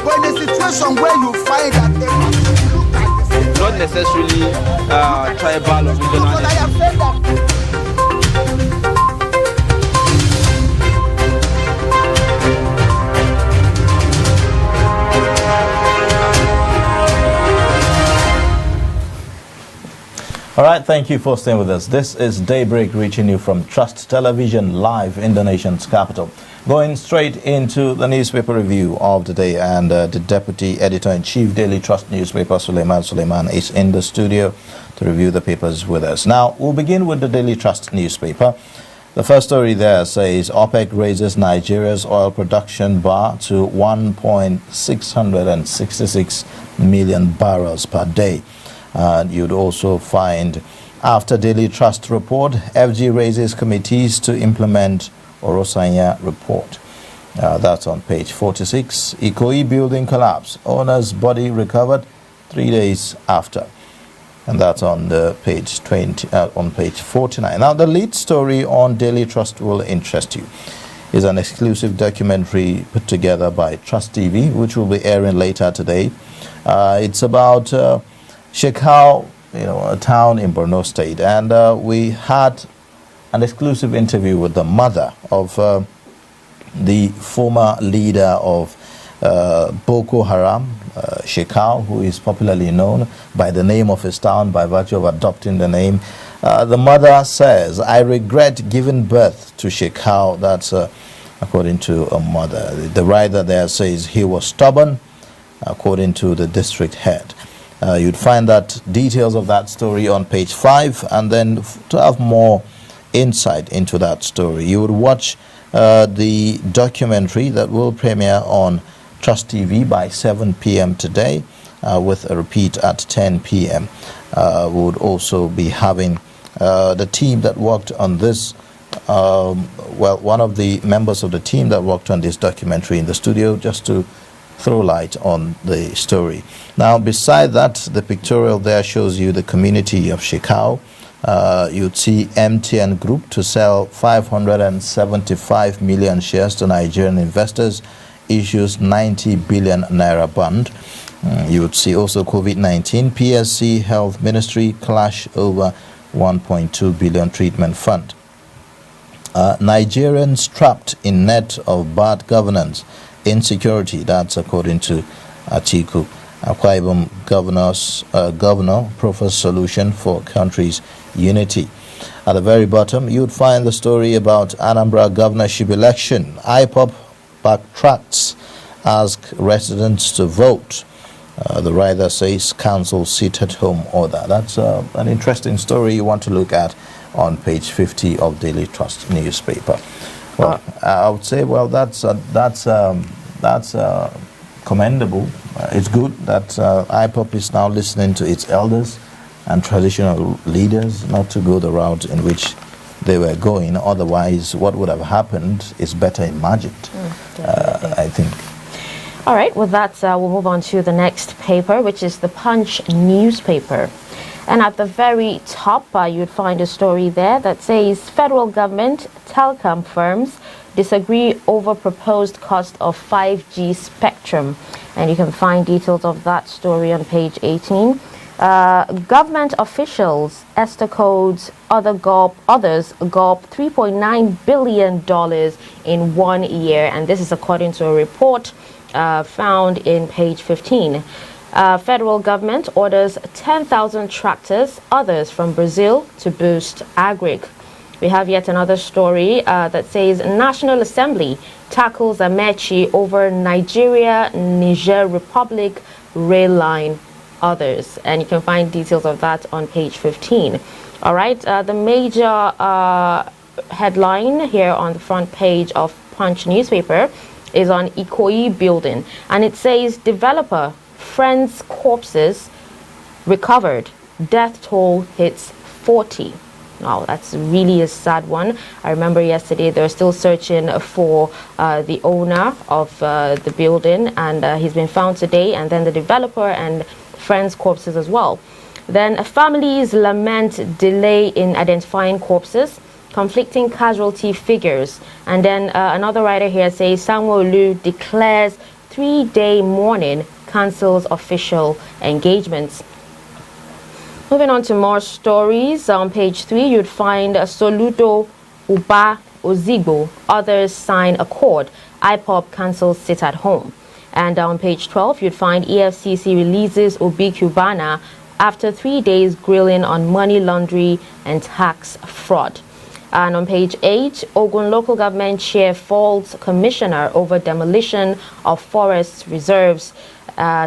But in a situation where you find that a person look like the same, not necessarily tribal or regional. but I have said that. All right, thank you for staying with us. This is Daybreak, reaching you from Trust Television live in the nation's capital. Going straight into the newspaper review of the day, and the Deputy Editor-in-Chief, Daily Trust newspaper, Suleiman is in the studio to review the papers with us. Now, we'll begin with the Daily Trust newspaper. The first story there says OPEC raises Nigeria's oil production bar to 1.666 million barrels per day. You'd also find, after Daily Trust report, FG raises committees to implement Orosanya report. That's on page 46. Ikoyi building collapse. Owner's body recovered 3 days after. And that's on the page 20, on page 49. Now, the lead story on Daily Trust will interest you. Is an exclusive documentary put together by Trust TV, which will be airing later today. It's about Shekau, a town in Borno State, and we had an exclusive interview with the mother of the former leader of Boko Haram, Shekau, who is popularly known by the name of his town by virtue of adopting the name. The mother says, "I regret giving birth to Shekau." That's according to a mother. The writer there says he was stubborn, according to the district head. You'd find that details of that story on page 5, and then to have more insight into that story, you would watch the documentary that will premiere on Trust TV by 7 p.m. today, with a repeat at 10 p.m. We would also be having the team that worked on this, one of the members of the team that worked on this documentary in the studio, just to throw light on the story. Now, beside that, the pictorial there shows you the community of Shekau. You'd see MTN Group to sell 575 million shares to Nigerian investors, issues 90 billion naira bond. You would see also COVID-19, PSE Health Ministry clash over 1.2 billion treatment fund. Nigerians trapped in net of bad governance, insecurity. That's according to Atiku. Akwa Ibom governor proffers solution for country's unity. At the very bottom, you'd find the story about Anambra governorship election. IPOP backtracks, ask residents to vote. The writer says council sit at home order. That's an interesting story you want to look at on page 50 of Daily Trust newspaper. Well, I would say, well, that's commendable. It's good that IPOP is now listening to its elders and traditional leaders, not to go the route in which they were going. Otherwise, what would have happened is better imagined, I think. All right, with that, we'll move on to the next paper, which is the Punch newspaper. And at the very top, you'd find a story there that says federal government telecom firms disagree over proposed cost of 5G spectrum. And you can find details of that story on page 18. Government officials, Esther Codes, others gulp $3.9 billion in 1 year. And this is according to a report found in page 15. Federal government orders 10,000 tractors, others from Brazil, to boost agric. We have yet another story that says National Assembly tackles Amechi over Niger Republic rail line, others. And you can find details of that on page 15. All right, the major headline here on the front page of Punch newspaper is on Ikoyi building. And it says developer, friends' corpses recovered. Death toll hits 40. Wow, that's really a sad one. I remember yesterday they were still searching for the owner of the building, and he's been found today, and then the developer and friends' corpses as well. Then families lament delay in identifying corpses, conflicting casualty figures. And then another writer here says Sanwo-Olu declares 3-day mourning cancels official engagements. Moving on to more stories, on page 3 you'd find Soludo, Uba, Ozigbo, others sign accord, IPOB cancels sit at home. And on page 12 you'd find EFCC releases Obi Cubana after 3 days grilling on money laundering and tax fraud. And on page 8, Ogun local government chair faults commissioner over demolition of forest reserves.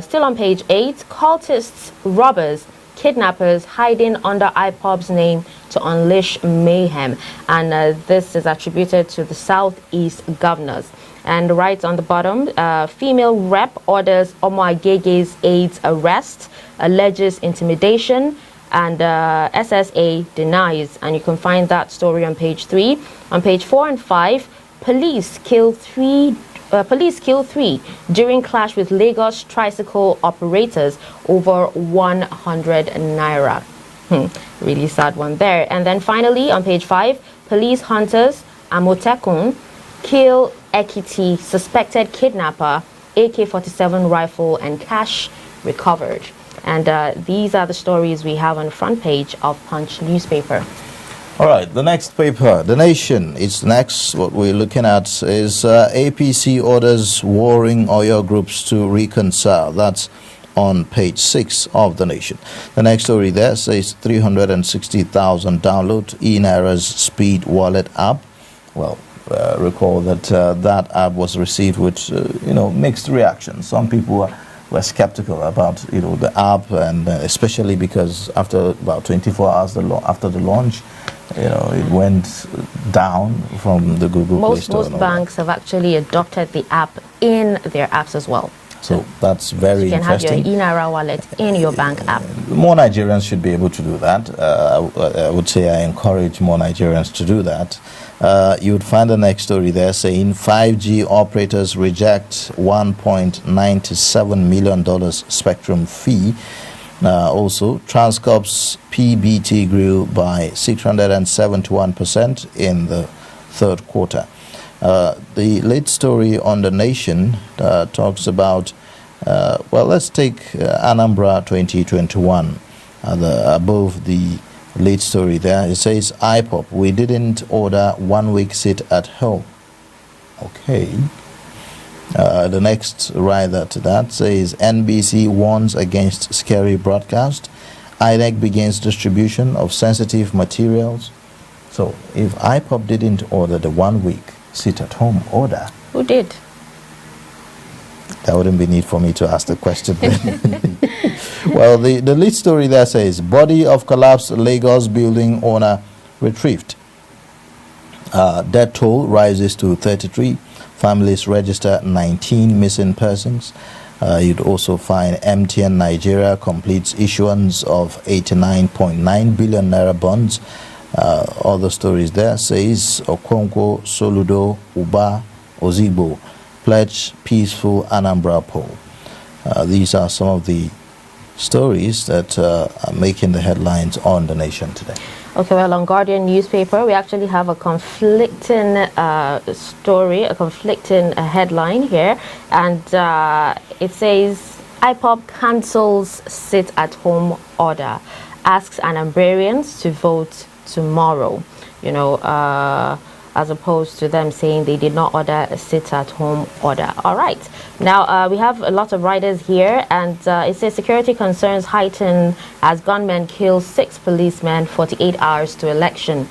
Still on page 8, cultists, robbers, kidnappers hiding under IPOB's name to unleash mayhem. And this is attributed to the Southeast governors. And right on the bottom, female rep orders Omo Agege's aides arrest, alleges intimidation, and SSA denies. And you can find that story on page 3. On page 4 and 5, police kill three during clash with Lagos tricycle operators over 100 naira. Really sad one there. And then finally on page 5, police hunters Amotekun kill Ekiti suspected kidnapper, AK-47 rifle and cash recovered. And these are the stories we have on the front page of Punch newspaper. All right, the next paper, The Nation, is next. What we're looking at is APC orders warring oil groups to reconcile. That's on page 6 of The Nation. The next story there says 360,000 download eNaira's speed wallet app. Well, recall that that app was received with mixed reactions. Some people were skeptical about the app, and especially because after about 24 hours after the launch, it went down from the Google Play Store. Most banks have actually adopted the app in their apps as well. So that's very interesting. You can have your eNaira wallet in your bank app. More Nigerians should be able to do that. I would say I encourage more Nigerians to do that. You would find the next story there saying 5G operators reject $1.97 million spectrum fee. Also, Transcorp's PBT grew by 671% in the third quarter. The late story on The Nation talks about, let's take Anambra 2021. Above the late story there, it says, IPOB, we didn't order 1 week sit at home. Okay. The next rider to that says, NBC warns against scary broadcast. INEC begins distribution of sensitive materials. So if IPOB didn't order the 1 week sit at home order, who did? There wouldn't be need for me to ask the question. Well, the lead story there says, body of collapsed Lagos building owner retrieved. Death toll rises to 33. Families register 19 missing persons. You'd also find MTN Nigeria completes issuance of 89.9 billion naira bonds. Other stories there says Okonkwo, Soludo, Uba, Ozigbo pledge peaceful Anambra poll. These are some of the stories that are making the headlines on The Nation today. Okay, well, on Guardian newspaper, we actually have a conflicting story, a conflicting headline here, and it says IPOB cancels sit-at-home order, asks Anambrarians to vote tomorrow. As opposed to them saying they did not order a sit-at-home order. All right. Now, we have a lot of riders here, and it says security concerns heighten as gunmen kill 6 policemen 48 hours to election.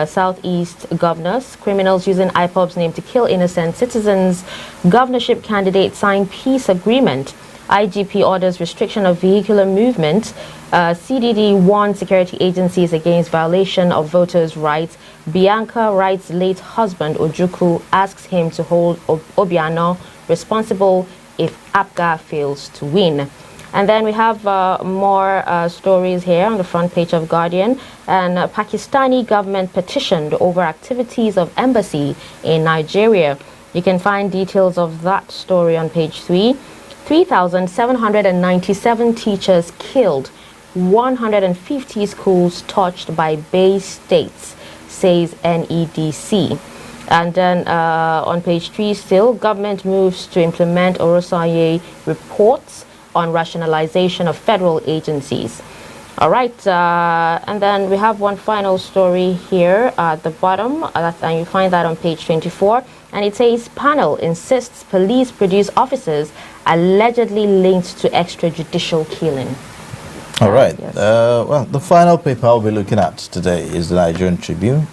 Southeast governors, criminals using IPOB's name to kill innocent citizens. Governorship candidates sign peace agreement. IGP orders restriction of vehicular movement. CDD warns security agencies against violation of voters' rights. Bianca Wright's late husband, Ojukwu, asks him to hold Obiano responsible if APGA fails to win. And then we have more stories here on the front page of Guardian. And Pakistani government petitioned over activities of embassy in Nigeria. You can find details of that story on page 3. 3,797 teachers killed, 150 schools touched by Bay States, says NEDC. And then on page 3 still, government moves to implement Orosanye reports on rationalization of federal agencies. All right, and then we have one final story here at the bottom, and you find that on page 24, and it says, panel insists police produce officers allegedly linked to extrajudicial killing. All right, yes. Well, the final paper I'll be looking at today is the Nigerian Tribune.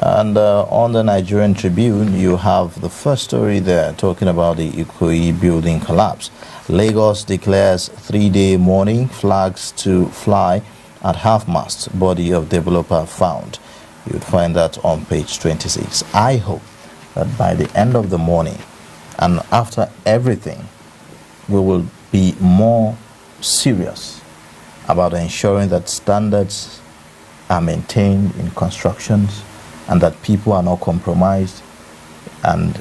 And on the Nigerian Tribune, you have the first story there talking about the Ikoyi building collapse. Lagos declares 3-day mourning, flags to fly at half-mast, body of developer found. You would find that on page 26. I hope that by the end of the morning and after everything, we will be more serious about ensuring that standards are maintained in constructions and that people are not compromised, and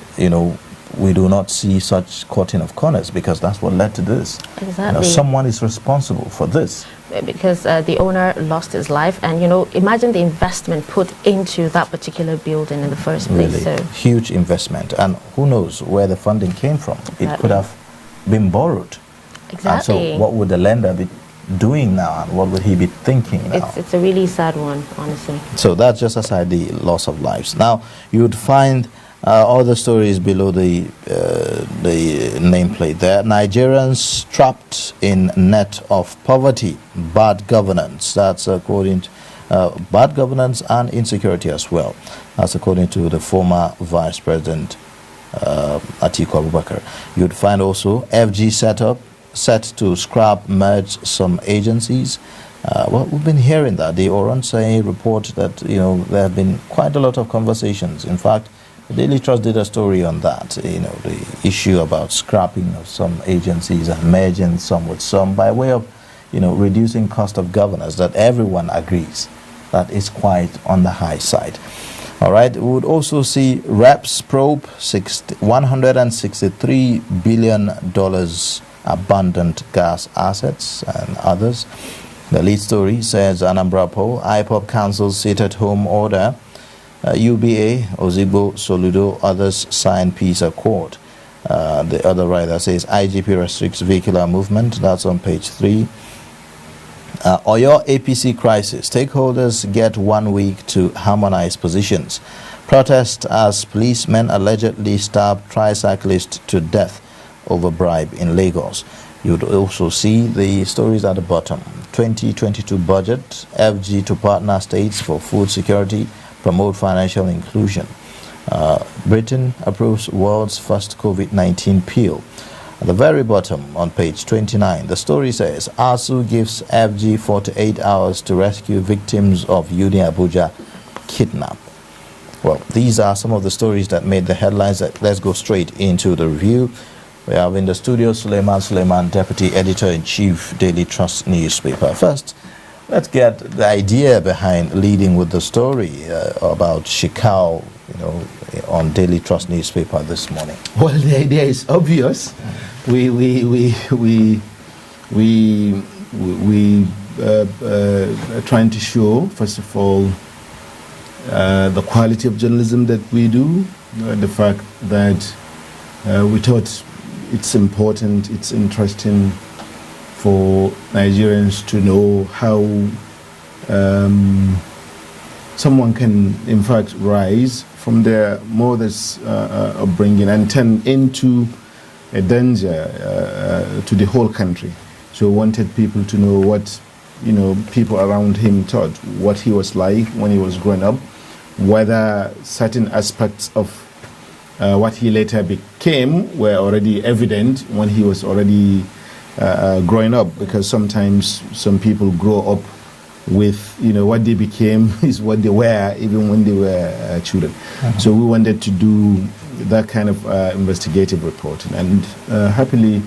we do not see such cutting of corners, because that's what led to this. Exactly. Someone is responsible for this. Because the owner lost his life, and imagine the investment put into that particular building in the first place. Really, So huge investment, and who knows where the funding came from. Exactly. It could have been borrowed. exactly. And so what would the lender be doing now, and what would he be thinking now? It's a really sad one, honestly. So that's just aside the loss of lives. Now you would find other stories below the nameplate there. Nigerians trapped in net of poverty, bad governance. That's according to bad governance and insecurity as well. That's according to the former Vice President Atiku Abubakar. You'd find also FG set to scrap, merge some agencies. Well, we've been hearing that. The Oronsay report that, there have been quite a lot of conversations. In fact, the Daily Trust did a story on that, the issue about scrapping of some agencies and merging some with some by way of, reducing cost of governance that everyone agrees that is quite on the high side. All right, we would also see reps probe $163 billion abundant gas assets and others. The lead story says Anambra poll, IPOP cancels sit-at-home order. UBA, Ozigbo, Soludo, others sign peace accord. The other writer says IGP restricts vehicular movement. That's on page 3. Oyo APC crisis. Stakeholders get 1 week to harmonize positions. Protest as policemen allegedly stab tricyclist to death over bribe in Lagos. You'd also see the stories at the bottom. 2022 budget, FG to partner states for food security, promote financial inclusion. Britain approves world's first COVID-19 pill. At the very bottom on page 29, the story says ASU gives FG 48 hours to rescue victims of Uni Abuja kidnap. Well, these are some of the stories that made the headlines. Let's go straight into the review. We have in the studio Suleiman, Deputy Editor-in-Chief, Daily Trust newspaper. First, let's get the idea behind leading with the story about Shikau, on Daily Trust newspaper this morning. Well, the idea is obvious. We are trying to show, first of all, the quality of journalism that we do, the fact that we thought it's important, it's interesting for Nigerians to know how someone can, in fact, rise from their mother's upbringing and turn into a danger to the whole country. So we wanted people to know what, people around him thought, what he was like when he was growing up, whether certain aspects of what he later became were already evident when he was already growing up, because sometimes some people grow up with, what they became is what they were even when they were children. So we wanted to do that kind of investigative reporting, and happily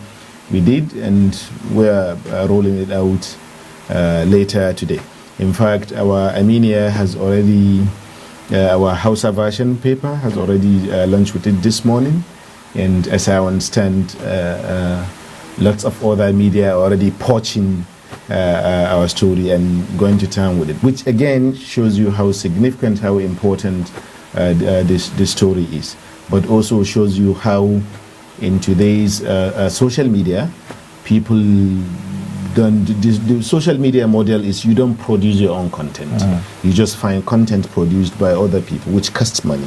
we did, and we're rolling it out later today. In fact, our Armenia has already, our Hausa version paper has already launched with it this morning, and as I understand, lots of other media are already poaching our story and going to town with it, which again shows you how significant, how important this story is, but also shows you how in today's social media, people don't. The social media model is you don't produce your own content. You just find content produced by other people, which costs money,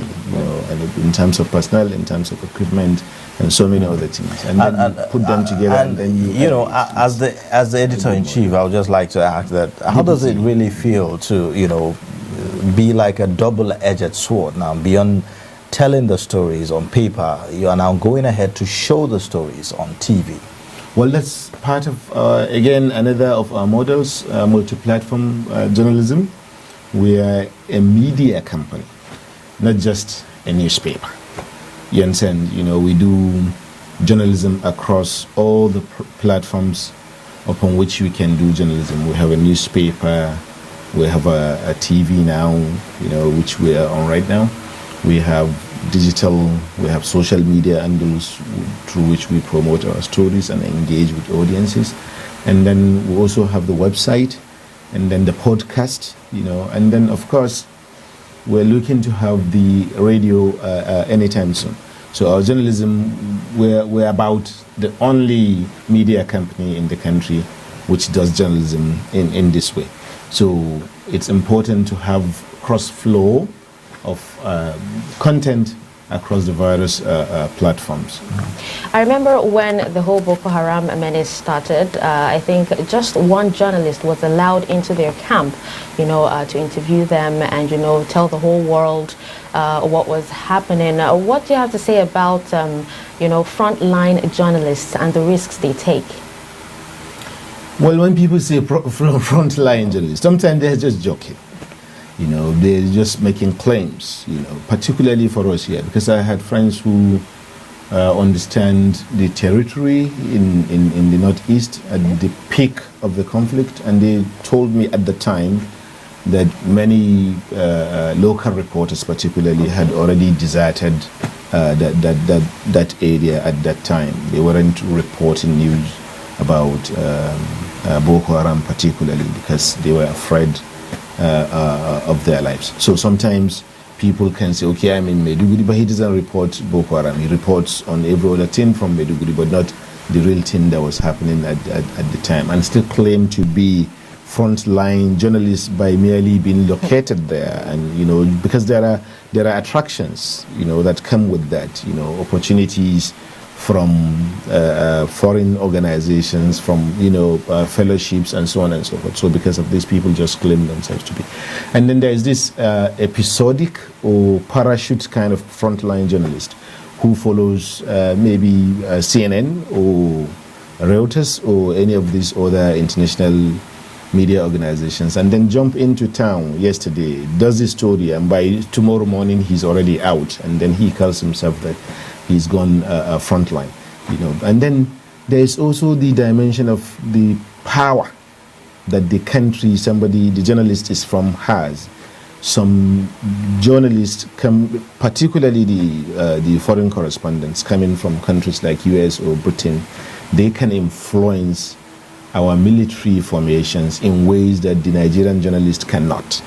and in terms of personnel, in terms of equipment, and so many other things, and then you put them together. And then as the editor-in-chief, I would just like to ask that: how does it really feel to be like a double-edged sword now? Beyond telling the stories on paper, you are now going ahead to show the stories on TV. Well, that's part of, again, another of our models, multi-platform journalism. We are a media company, not just a newspaper. You understand? We do journalism across all the platforms upon which we can do journalism. We have a newspaper, we have a TV now, which we are on right now. We have digital, we have social media handles through which we promote our stories and engage with audiences. And then we also have the website, and then the podcast, and then of course we're looking to have the radio anytime soon. So our journalism, we're about the only media company in the country which does journalism in this way. So it's important to have cross-flow of content across the various platforms. I remember when the whole Boko Haram menace started, I think just one journalist was allowed into their camp, to interview them and, tell the whole world what was happening. What do you have to say about, frontline journalists and the risks they take? Well, when people say frontline journalists, sometimes they're just joking. They're just making claims, particularly for us here, because I had friends who understand the territory in the Northeast at the peak of the conflict, and they told me at the time that many local reporters particularly had already deserted that area at that time. They weren't reporting news about Boko Haram particularly because they were afraid of their lives. So sometimes people can say, okay, I'm in Maiduguri, but he doesn't report Boko Haram. He reports on every other thing from Maiduguri, but not the real thing that was happening at the time, and still claim to be frontline journalists by merely being located there. And because there are attractions that come with that, opportunities from foreign organizations, from fellowships and so on and so forth. So because of this, people just claim themselves to be. And then there is this episodic or parachute kind of frontline journalist who follows maybe CNN or Reuters or any of these other international media organizations, and then jump into town yesterday, does the story, and by tomorrow morning he's already out, and then he calls himself that he's gone frontline, And then there is also the dimension of the power that the country the journalist is from has. Some journalists particularly the foreign correspondents coming from countries like US or Britain, they can influence our military formations in ways that the Nigerian journalists cannot.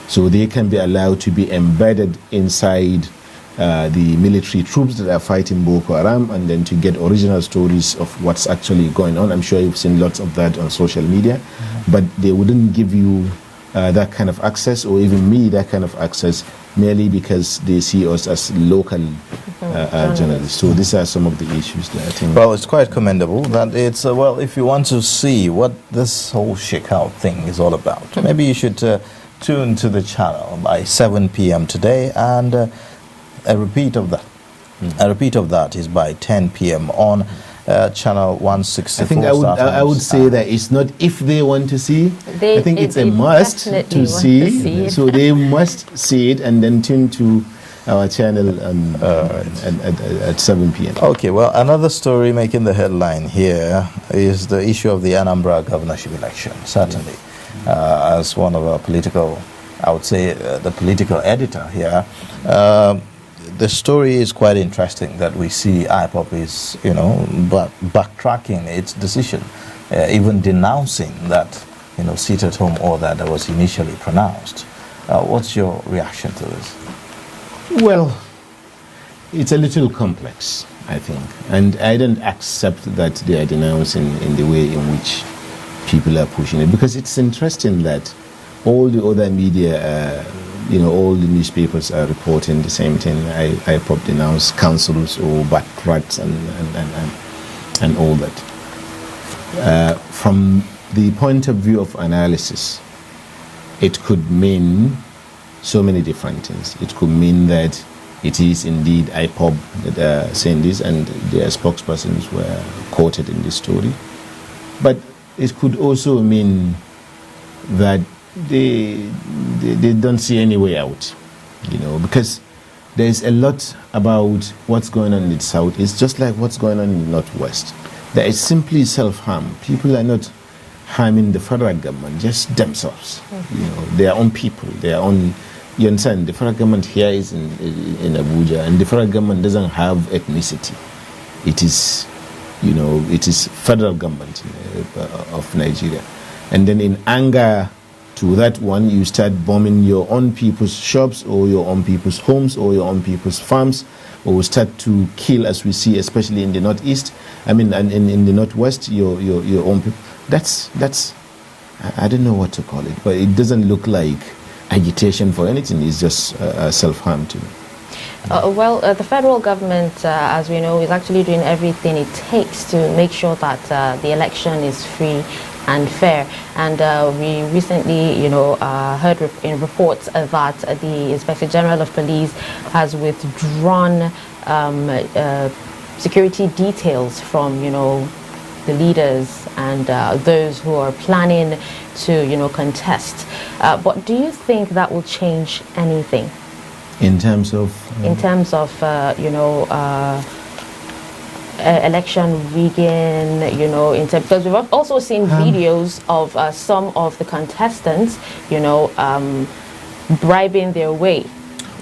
So they can be allowed to be embedded inside the military troops that are fighting Boko Haram, and then to get original stories of what's actually going on. I'm sure you've seen lots of that on social media, but they wouldn't give you that kind of access, or even me that kind of access, merely because they see us as local journalists. So these are some of the issues that I think. Well, it's quite commendable that it's, if you want to see what this whole shakeout thing is all about, maybe you should tune to the channel by 7 p.m. today, and a repeat of that. A repeat of that is by 10 p.m. on channel 164. I think I would say that it's not if they want to see. I think it's a must to see. So they must see it and then tune to our channel at 7 p.m. Okay, well, another story making the headline here is the issue of the Anambra governorship election, certainly. As one of our political, I would say the political editor here, the story is quite interesting that we see IPOP is, backtracking its decision, even denouncing that, sit at home order that was initially pronounced. What's your reaction to this? Well, it's a little complex, I think, and I don't accept that they are denouncing in the way in which people are pushing it, because it's interesting that all the other media, all the newspapers are reporting the same thing. IPOB denounce councils or backtracks and all that. From the point of view of analysis, it could mean so many different things. It could mean that it is indeed IPOB that are saying this, and their spokespersons were quoted in this story. But it could also mean that they don't see any way out, because there's a lot about what's going on in the South. It's just like what's going on in the Northwest. There is simply self-harm. People are not harming the federal government, just themselves. Their own people, their own. You understand? The federal government here is in Abuja, and the federal government doesn't have ethnicity. It is, it is federal government of Nigeria. And then in anger to that one, you start bombing your own people's shops or your own people's homes or your own people's farms, or start to kill, as we see, especially in the Northeast. And in the Northwest, your own people. That's I don't know what to call it, but it doesn't look like agitation for anything. Is just self-harm to me. The federal government, as we know, is actually doing everything it takes to make sure that the election is free and fair. And we recently, heard in reports that the Inspector General of Police has withdrawn security details from, the leaders and those who are planning to, contest. But do you think that will change anything? In terms of? Election rigging, because we've also seen videos of some of the contestants, bribing their way.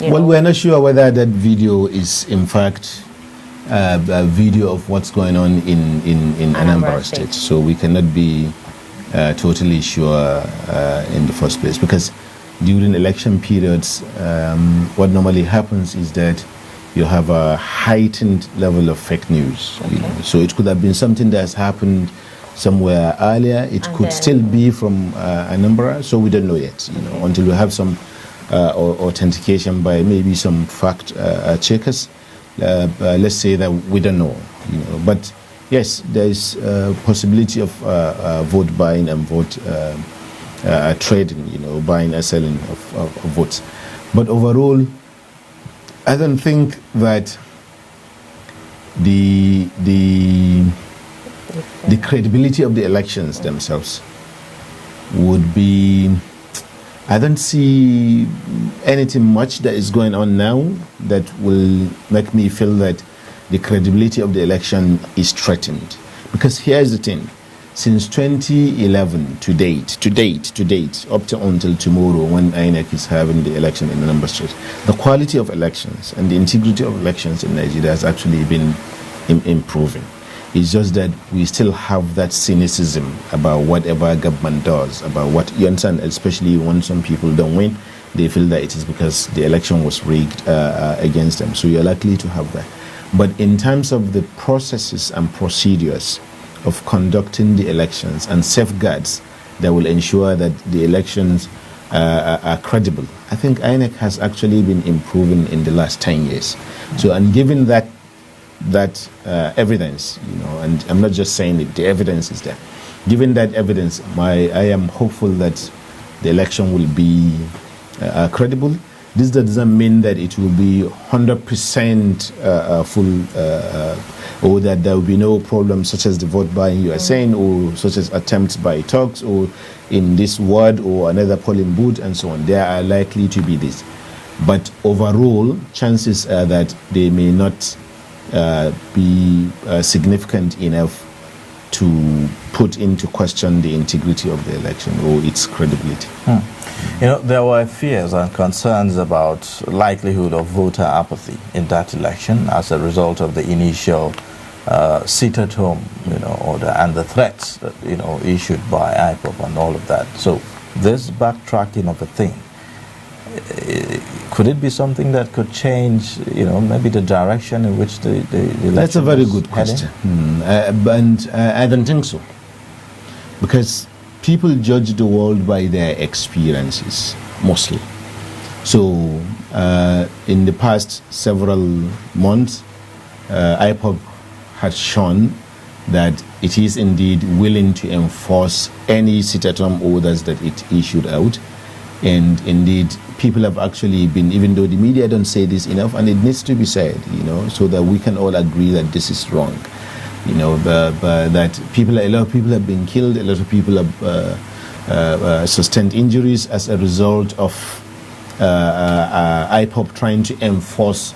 Well, we're not sure whether that video is, in fact, a video of what's going on in Anambra State. So we cannot be totally sure in the first place, because during election periods, what normally happens is that you have a heightened level of fake news. Okay. So it could have been something that has happened somewhere earlier. It could still be from Anambra, so we don't know yet. Until we have some authentication by maybe some fact checkers. Let's say that we don't know. But yes, there is a possibility of vote buying and vote trading. Buying and selling of votes. But overall, I don't think that the credibility of the elections themselves would be. I don't see anything much that is going on now that will make me feel that the credibility of the election is threatened. Because here's the thing. Since 2011 to date, up to until tomorrow when INEC is having the election in Anambra State, the quality of elections and the integrity of elections in Nigeria has actually been improving. It's just that we still have that cynicism about whatever government does, about what, you understand, especially when some people don't win, they feel that it is because the election was rigged against them. So you're likely to have that. But in terms of the processes and procedures of conducting the elections and safeguards that will ensure that the elections are credible, I think INEC has actually been improving in the last 10 years. So, and given that evidence, and I'm not just saying it, the evidence is there. Given that evidence, I am hopeful that the election will be credible. This doesn't mean that it will be 100% full, or that there will be no problem such as the vote buying you are saying, or such as attempts by thugs, or in this ward or another polling booth and so on. There are likely to be this. But overall, chances are that they may not be significant enough to put into question the integrity of the election or its credibility. There were fears and concerns about likelihood of voter apathy in that election as a result of the initial sit-at-home, order and the threats that, issued by IPOB and all of that. So this backtracking of a thing, could it be something that could change, maybe the direction in which the election? That's a very good question. And I don't think so. Because people judge the world by their experiences, mostly. So, in the past several months, IPOB has shown that it is indeed willing to enforce any sit-at-home orders that it issued out. And indeed, people have actually been, even though the media don't say this enough, and it needs to be said, so that we can all agree that this is wrong. That a lot of people have been killed, a lot of people have sustained injuries as a result of IPOB trying to enforce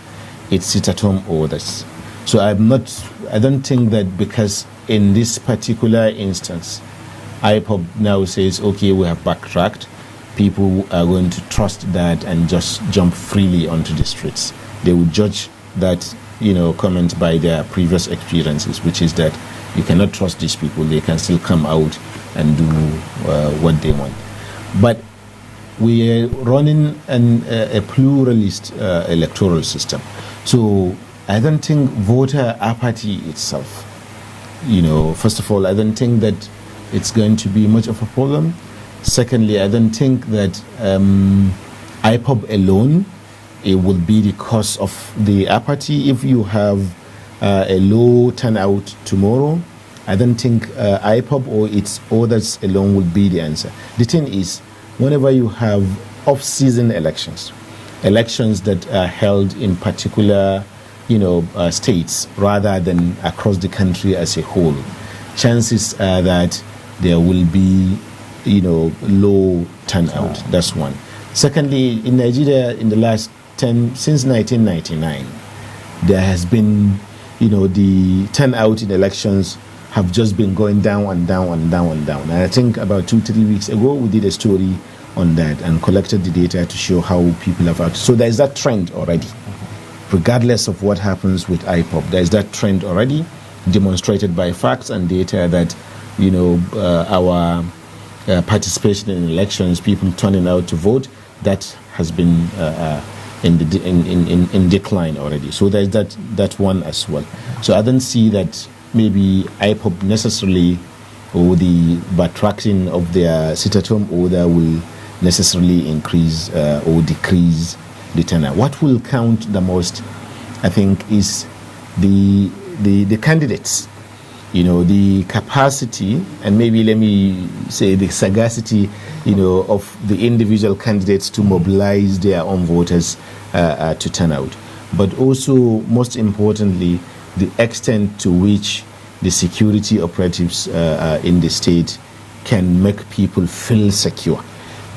its sit-at-home orders. So I don't think that because in this particular instance, IPOB now says, okay, we have backtracked, people are going to trust that and just jump freely onto the streets. They would judge that, comment by their previous experiences, which is that you cannot trust these people. They can still come out and do what they want. But we are running a pluralist electoral system. So I don't think voter apathy itself, first of all, I don't think that it's going to be much of a problem. Secondly, I don't think that IPOB alone it will be the cause of the apathy. If you have a low turnout tomorrow, I don't think IPOB or its orders alone will be the answer. The thing is, whenever you have off-season elections that are held in particular, states rather than across the country as a whole, chances are that there will be, low turnout. That's one. Secondly, in Nigeria, in the last since 1999, there has been, the turnout in elections have just been going down and down and down and down. And I think about 2-3 weeks ago, we did a story on that and collected the data to show how people have acted. So there's that trend already. Regardless of what happens with IPOB, there's that trend already demonstrated by facts and data that, our participation in elections, people turning out to vote, that has been in decline already. So there's that one as well. So I don't see that maybe IPOB necessarily, or the backtracking of their sit-at-home order will necessarily increase or decrease the turnout. What will count the most, I think, is the candidates. The capacity, and maybe let me say the sagacity, of the individual candidates to mobilize their own voters to turn out. But also, most importantly, the extent to which the security operatives in the state can make people feel secure.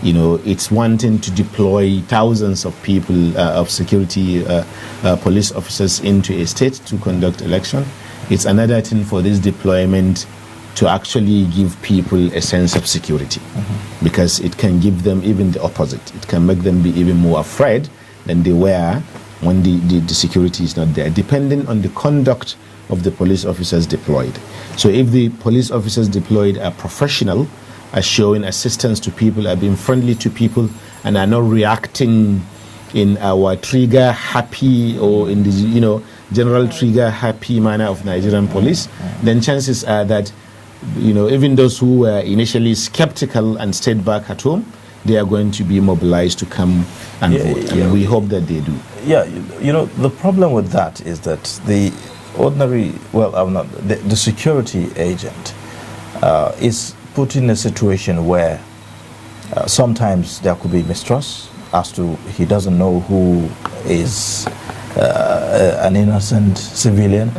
It's one thing to deploy thousands of people, of security police officers into a state to conduct election. It's another thing for this deployment to actually give people a sense of security, because it can give them even the opposite. It can make them be even more afraid than they were when the security is not there, depending on the conduct of the police officers deployed. So if the police officers deployed are professional, are showing assistance to people, are being friendly to people, and are not reacting in our trigger happy or in the general trigger happy manner of Nigerian police, then chances are that even those who were initially skeptical and stayed back at home, they are going to be mobilized to come and vote, and we hope that they do. Yeah, the problem with that is that the ordinary, the security agent is put in a situation where sometimes there could be mistrust as to he doesn't know who is an innocent civilian,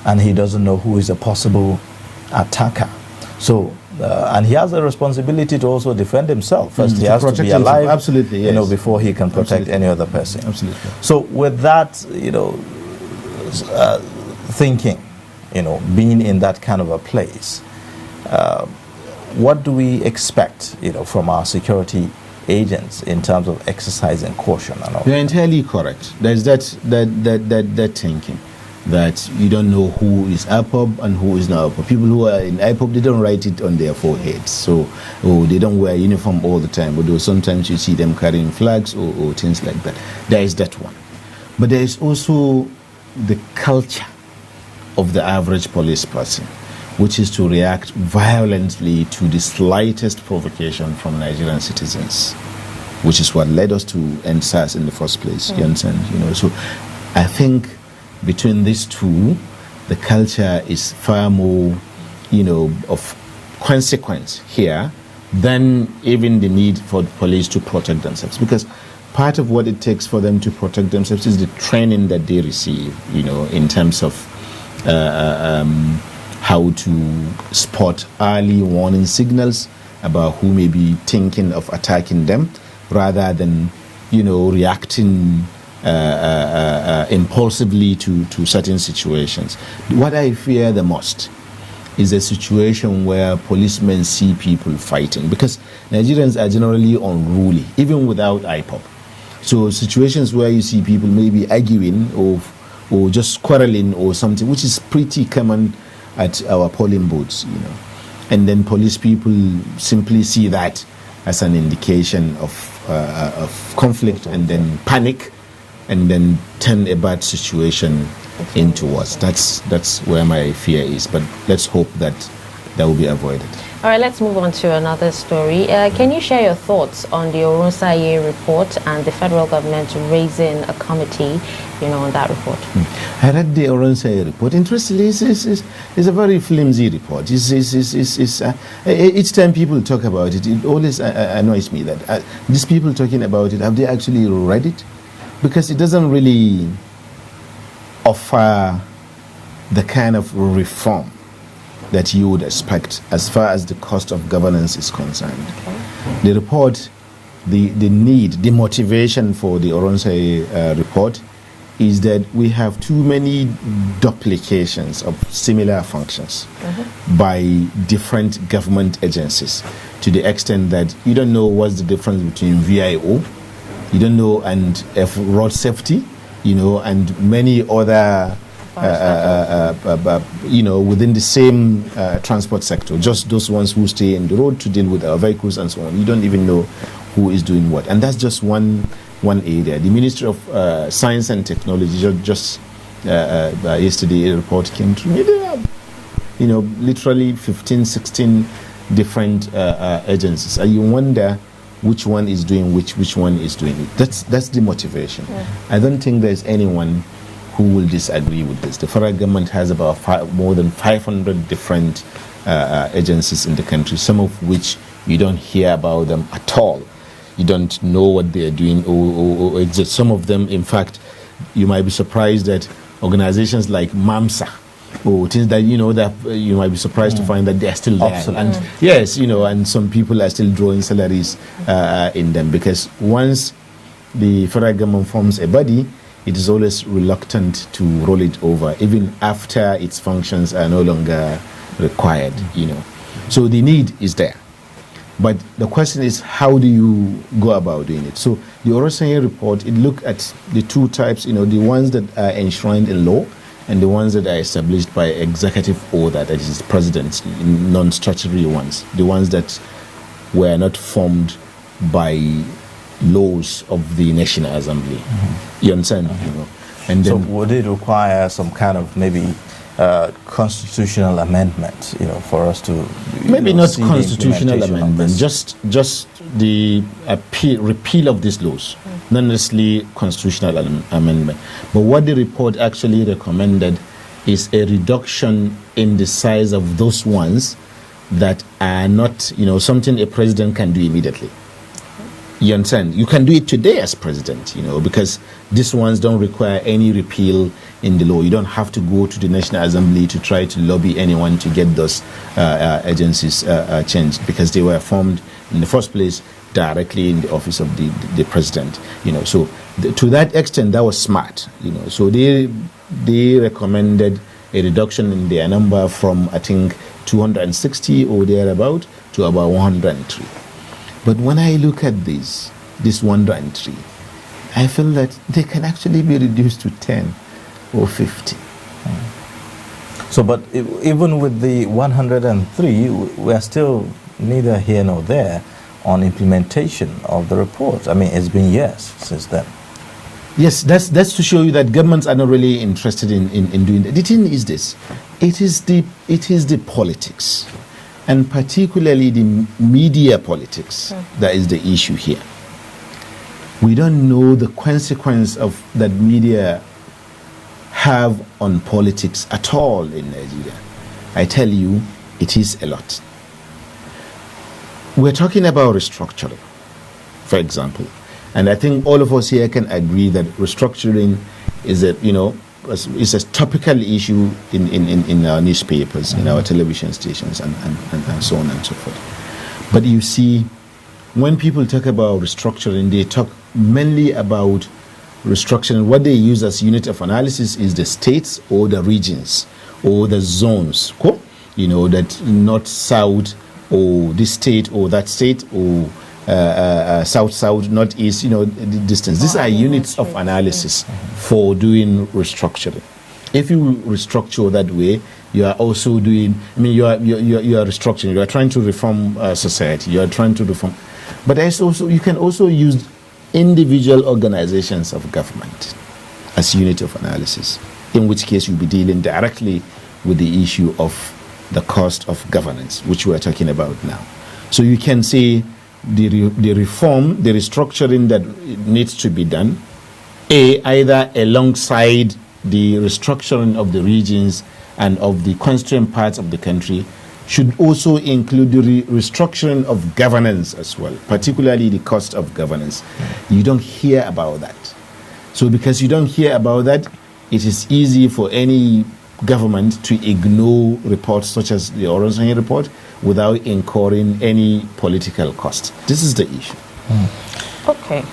and he doesn't know who is a possible attacker. So, and he has a responsibility to also defend himself. First, he has to be alive, absolutely, yes, before he can protect any other person. Absolutely. So, with that, thinking, being in that kind of a place, what do we expect, from our security agents in terms of exercising caution and all? You're entirely correct. There's that thinking. that you don't know who is IPOB and who is not IPOB. People who are in IPOB, they don't write it on their foreheads. So, they don't wear uniform all the time, although sometimes you see them carrying flags or things like that. There is that one. But there is also the culture of the average police person, which is to react violently to the slightest provocation from Nigerian citizens, which is what led us to end SARS in the first place. You understand? So I think between these two, the culture is far more, of consequence here than even the need for the police to protect themselves. Because part of what it takes for them to protect themselves is the training that they receive, in terms of how to spot early warning signals about who may be thinking of attacking them, rather than, reacting impulsively to certain situations. What I fear the most is a situation where policemen see people fighting, because Nigerians are generally unruly, even without IPOB. So situations where you see people maybe arguing or just quarreling or something, which is pretty common at our polling booths, and then police people simply see that as an indication of conflict, and then panic, and then turn a bad situation into worse. That's where my fear is. But let's hope that will be avoided. All right, let's move on to another story. Can you share your thoughts on the Oronsaye report and the federal government raising a committee, on that report? I read the Oronsaye report. Interestingly, it's a very flimsy report. Each time people talk about it, it always annoys me that these people talking about it, have they actually read it? Because it doesn't really offer the kind of reform that you would expect as far as the cost of governance is concerned. Okay. The report, the need, the motivation for the Oronsaye report is that we have too many duplications of similar functions by different government agencies, to the extent that you don't know what's the difference between VIO, you don't know, and road safety, and many other within the same transport sector, just those ones who stay in the road to deal with our vehicles and so on. You don't even know who is doing what. And that's just one area. The Ministry of Science and Technology, just yesterday a report came to me. There are, literally 15, 16 different agencies. And you wonder which one is doing which one is doing it. That's the motivation. Yeah. I don't think there's anyone who will disagree with this. The federal government has about more than 500 different agencies in the country, some of which you don't hear about them at all. You don't know what they are doing or exist. Some of them, in fact, you might be surprised that organizations like MAMSA, or things that, that you might be surprised to find that they are still there. Absolutely. And yes, and some people are still drawing salaries in them, because once the federal government forms a body, it is always reluctant to roll it over, even after its functions are no longer required, So the need is there. But the question is, how do you go about doing it? So the Oronsaye report, it looked at the two types, the ones that are enshrined in law and the ones that are established by executive order, that is presidents, non-statutory ones, the ones that were not formed by laws of the National Assembly. You understand? And then, so would it require some kind of maybe constitutional amendment, for us to maybe not constitutional amendment, just the repeal of these laws, not necessarily constitutional amendment. But what the report actually recommended is a reduction in the size of those ones that are not, something a president can do immediately. You understand? You can do it today as president, because these ones don't require any repeal in the law. You don't have to go to the National Assembly to try to lobby anyone to get those agencies changed, because they were formed in the first place directly in the office of the president. So to that extent, that was smart. So they recommended a reduction in their number from, I think, 260 or thereabout to about 103. But when I look at this 103, I feel that they can actually be reduced to 10 or 50. So, but even with the 103, we are still neither here nor there on implementation of the report. I mean, it's been years since then. Yes, that's to show you that governments are not really interested in doing that. The thing is this: it is the politics, and particularly the media politics, that is the issue here. We don't know the consequence of that media have on politics at all in Nigeria. I tell you, it is a lot. We're talking about restructuring, for example, and I think all of us here can agree that restructuring is a topical issue in our newspapers, in our television stations, and so on and so forth. But you see, when people talk about restructuring, they talk mainly about restructuring. What they use as unit of analysis is the states or the regions or the zones. Cool? That north, south, or this state or that state, or south, northeast, the distance. These are units of analysis for doing restructuring. If you restructure that way, you are also doing, you are restructuring, you are trying to reform society, you are trying to reform. But you can also use individual organizations of government as unit of analysis, in which case you'll be dealing directly with the issue of the cost of governance, which we are talking about now. So you can say the reform, the restructuring that needs to be done, either alongside the restructuring of the regions and of the constrained parts of the country, should also include the restructuring of governance as well, particularly the cost of governance. You don't hear about that. So because you don't hear about that, it is easy for any government to ignore reports such as the Oronsanya report without incurring any political cost. This is the issue. Okay.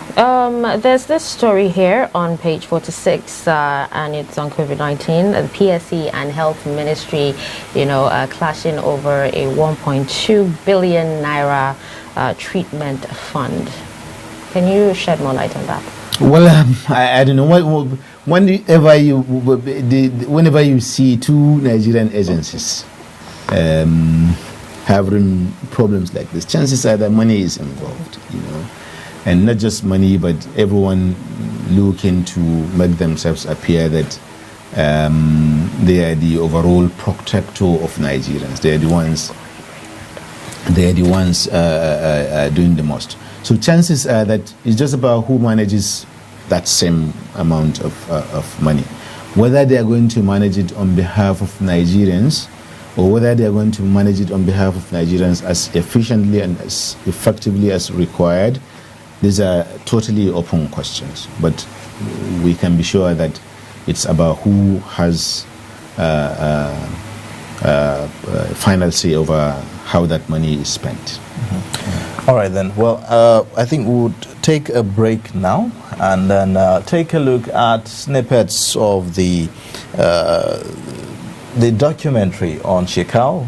There's this story here on page 46, and it's on COVID-19. The PSE and Health Ministry, clashing over a 1.2 billion naira treatment fund. Can you shed more light on that? Well, I don't know. Whenever you see two Nigerian agencies having problems like this, chances are that money is involved, and not just money, but everyone looking to make themselves appear that they are the overall protector of Nigerians. They are the ones doing the most. So chances are that it's just about who manages that same amount of money. Whether they are going to manage it on behalf of Nigerians, or whether they are going to manage it on behalf of Nigerians as efficiently and as effectively as required, these are totally open questions. But we can be sure that it's about who has final say over how that money is spent. All right, then. Well, I think we would take a break now and then take a look at snippets of the documentary on Shekau.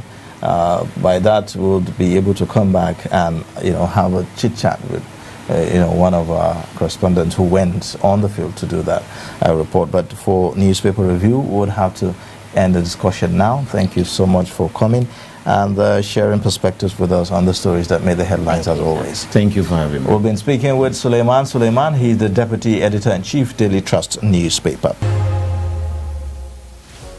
By that, we'll be able to come back and have a chit-chat with one of our correspondents who went on the field to do that report. But for newspaper review, we would have to end the discussion now. Thank you so much for coming and sharing perspectives with us on the stories that made the headlines, as always. Thank you for having me. We've been speaking with Suleiman. He's the Deputy Editor-in-Chief, Daily Trust newspaper.